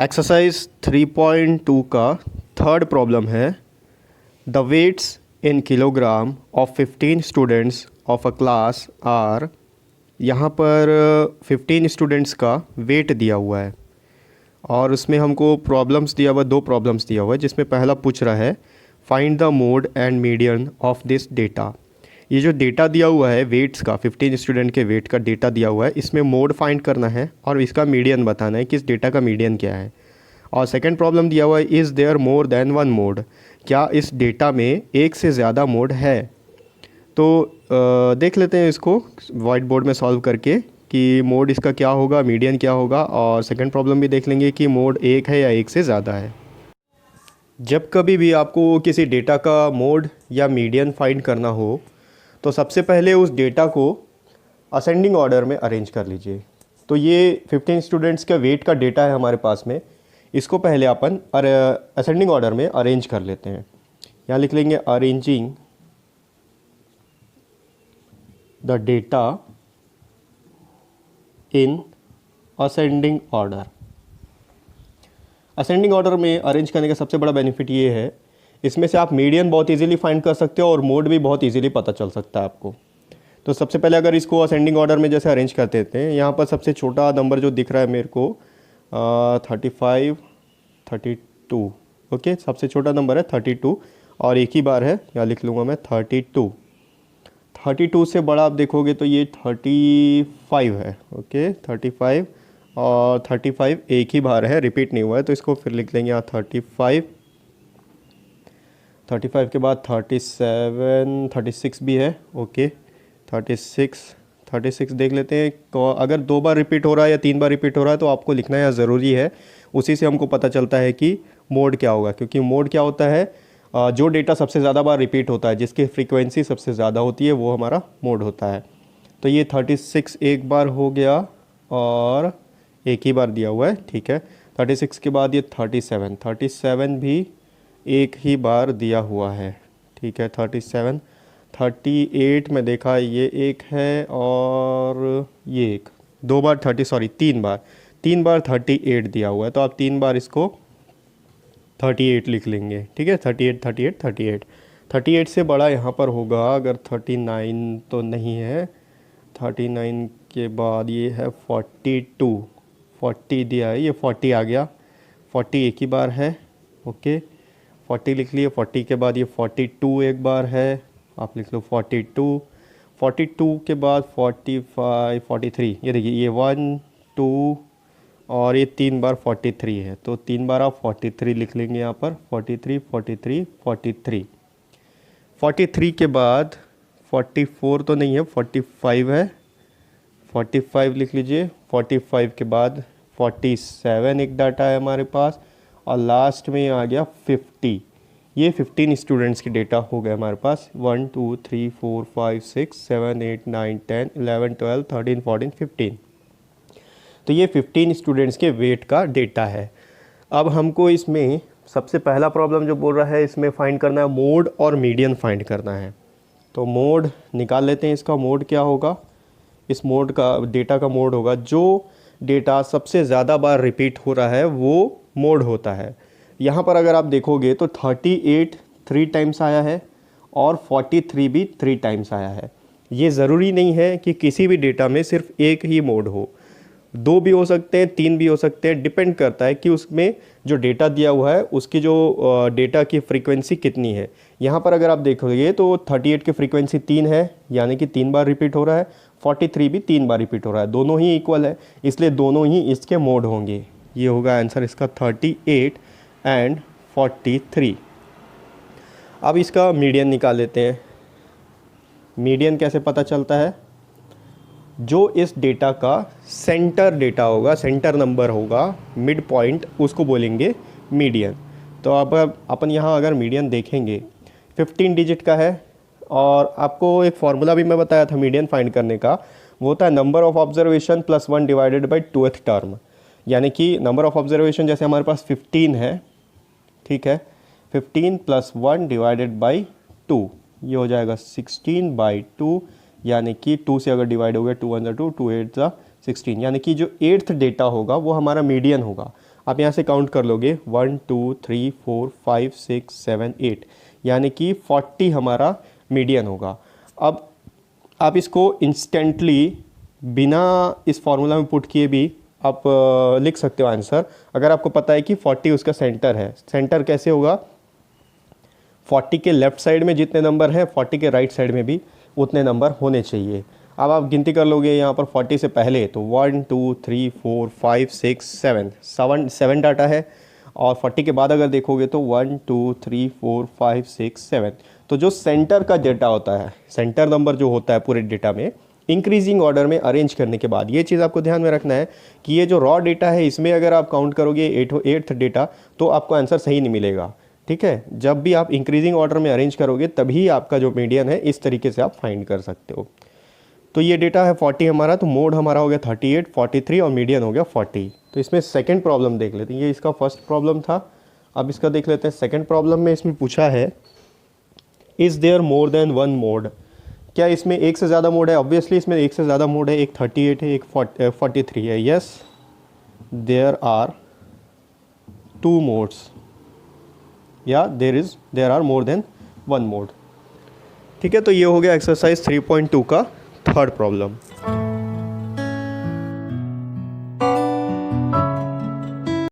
Exercise 3.2 का third problem है the weights in kilogram of 15 students of a class are. यहाँ पर 15 students का वेट दिया हुआ है और उसमें हमको प्रॉब्लम्स दिया हुआ, दो प्रॉब्लम्स दिया हुआ है, जिसमें पहला पूछ रहा है find the mode and median of this data. ये जो डेटा दिया हुआ है वेट्स का, 15 स्टूडेंट के वेट का डेटा दिया हुआ है, इसमें मोड फाइंड करना है और इसका मीडियन बताना है कि इस डेटा का मीडियन क्या है। और सेकंड प्रॉब्लम दिया हुआ है is there more than one mode, क्या इस डेटा में एक से ज़्यादा मोड है। तो देख लेते हैं इसको वाइट बोर्ड में सॉल्व करके कि मोड इसका क्या होगा, मीडियन क्या होगा, और सेकंड प्रॉब्लम भी देख लेंगे कि मोड एक है या एक से ज़्यादा है। जब कभी भी आपको किसी डेटा का मोड या मीडियन फाइंड करना हो तो सबसे पहले उस डेटा को असेंडिंग ऑर्डर में अरेंज कर लीजिए। तो ये 15 स्टूडेंट्स का वेट का डेटा है हमारे पास में, इसको पहले अपन असेंडिंग ऑर्डर में अरेंज कर लेते हैं। यहाँ लिख लेंगे arranging the data in ascending order. Ascending order में अरेंज करने का सबसे बड़ा बेनिफिट ये है, इसमें से आप मीडियन बहुत इजीली फाइंड कर सकते हो और मोड भी बहुत इजीली पता चल सकता है आपको। तो सबसे पहले अगर इसको असेंडिंग ऑर्डर में जैसे अरेंज कर देते हैं, यहाँ पर सबसे छोटा नंबर जो दिख रहा है मेरे को 35 32, ओके, सबसे छोटा नंबर है 32 और एक ही बार है, यहाँ लिख लूँगा मैं 32 से बड़ा आप देखोगे तो ये 35 है, ओके 35 और 35 एक ही बार है, रिपीट नहीं हुआ है, तो इसको फिर लिख लेंगे यहाँ 35 के बाद 37 36 भी है, ओके 36 देख लेते हैं। तो अगर दो बार रिपीट हो रहा है या तीन बार रिपीट हो रहा है तो आपको लिखना यहाँ ज़रूरी है, उसी से हमको पता चलता है कि मोड क्या होगा। क्योंकि मोड क्या होता है, जो डेटा सबसे ज़्यादा बार रिपीट होता है, जिसकी फ्रीक्वेंसी सबसे ज़्यादा होती है, वो हमारा मोड होता है। तो ये 36 एक बार हो गया और एक ही बार दिया हुआ है, ठीक है। 36 के बाद ये 37 भी एक ही बार दिया हुआ है, ठीक है। 38 में देखा ये एक है और ये एक, तीन बार 38 दिया हुआ है, तो आप तीन बार इसको 38 लिख लेंगे, ठीक है। 38 से बड़ा यहाँ पर होगा अगर 39 तो नहीं है। 39 के बाद ये है 40 दिया है, ये 40 आ गया, 40 एक ही बार है, ओके 40 लिख लिए। 40 के बाद ये 42 एक बार है, आप लिख लो 42 के बाद 45 43, ये देखिए ये 1 2 और ये तीन बार 43 है, तो तीन बार आप 43 लिख लेंगे यहाँ पर। 43 के बाद 44 तो नहीं है, 45 है, 45 लिख लीजिए। 45 के बाद 47 एक डाटा है हमारे पास और लास्ट में आ गया 50। ये 15 स्टूडेंट्स की डेटा हो गया हमारे पास। 1 2 3 4 5 6 7 8 9 10 11 12 13 14 15। तो ये 15 स्टूडेंट्स के वेट का डेटा है। अब हमको इसमें सबसे पहला प्रॉब्लम जो बोल रहा है, इसमें फाइंड करना है मोड और मीडियन फाइंड करना है। तो मोड निकाल लेते हैं, इसका मोड क्या होगा, इस मोड का डेटा का मोड होगा, जो डेटा सबसे ज़्यादा बार रिपीट हो रहा है वो मोड होता है। यहाँ पर अगर आप देखोगे तो 38 3 टाइम्स आया है और 43 भी 3 टाइम्स आया है। ये ज़रूरी नहीं है कि किसी भी डेटा में सिर्फ एक ही मोड हो, दो भी हो सकते हैं, तीन भी हो सकते हैं, डिपेंड करता है कि उसमें जो डेटा दिया हुआ है उसकी जो डेटा की फ्रीक्वेंसी कितनी है। यहाँ पर अगर आप देखोगे तो 38 की फ्रीक्वेंसी 3 है, यानी कि 3 बार रिपीट हो रहा है। 43 भी 3 बार रिपीट हो रहा है, दोनों ही इक्वल है, इसलिए दोनों ही इसके मोड होंगे। ये होगा आंसर इसका 38 एंड 43। अब इसका मीडियन निकाल लेते हैं। मीडियन कैसे पता चलता है, जो इस डेटा का सेंटर डेटा होगा, सेंटर नंबर होगा, मिड पॉइंट, उसको बोलेंगे मीडियन। तो अब अपन यहाँ अगर मीडियन देखेंगे 15 डिजिट का है और आपको एक फार्मूला भी मैं बताया था मीडियन फाइंड करने का, वो होता है number of observation plus 1 divided by 2th term. यानी कि नंबर ऑफ ऑब्जर्वेशन जैसे हमारे पास 15 है, ठीक है, 15 प्लस 1 डिवाइडेड बाई 2, ये हो जाएगा 16/2, यानी कि 2 से अगर डिवाइड हो गया 2 1 2 2 8 16, यानी कि जो 8th डेटा होगा वो हमारा मीडियन होगा। आप यहाँ से काउंट कर लोगे 1 2 3 4 5 6 7 8, यानी कि 40 हमारा मीडियन होगा। अब आप इसको इंस्टेंटली बिना इस फॉर्मूला में पुट किए भी आप लिख सकते हो आंसर, अगर आपको पता है कि 40 उसका सेंटर है। सेंटर कैसे होगा, 40 के लेफ्ट साइड में जितने नंबर हैं 40 के राइट साइड में भी उतने नंबर होने चाहिए। अब आप गिनती कर लोगे यहाँ पर 40 से पहले तो 1 2 3 4 5 6 7 7 डाटा है, और 40 के बाद अगर देखोगे तो 1 2 3 4 5 6 7। तो जो सेंटर का डेटा होता है, सेंटर नंबर जो होता है पूरे डेटा में, इंक्रीजिंग ऑर्डर में अरेंज करने के बाद, ये चीज़ आपको ध्यान में रखना है कि ये जो रॉ डेटा है इसमें अगर आप काउंट करोगे एट्थ डेटा तो आपको आंसर सही नहीं मिलेगा। ठीक है, जब भी आप इंक्रीजिंग ऑर्डर में अरेंज करोगे तभी आपका जो मीडियन है इस तरीके से आप फाइंड कर सकते हो। तो ये डेटा है 40 हमारा, तो मोड हमारा हो गया 38 43 और मीडियन हो गया 40। तो इसमें सेकंड प्रॉब्लम देख लेते हैं, ये इसका फर्स्ट प्रॉब्लम था। अब इसका देख लेते हैं सेकंड प्रॉब्लम में। इसमें पूछा है is there more than one mode, क्या इसमें एक से ज़्यादा मोड है? ऑब्वियसली इसमें एक से ज़्यादा मोड है, एक 38 है, एक 43 है। यस, देयर आर 2 मोड्स, या there are more than one mode. ठीक है, तो ये हो गया एक्सरसाइज 3.2 का थर्ड प्रॉब्लम।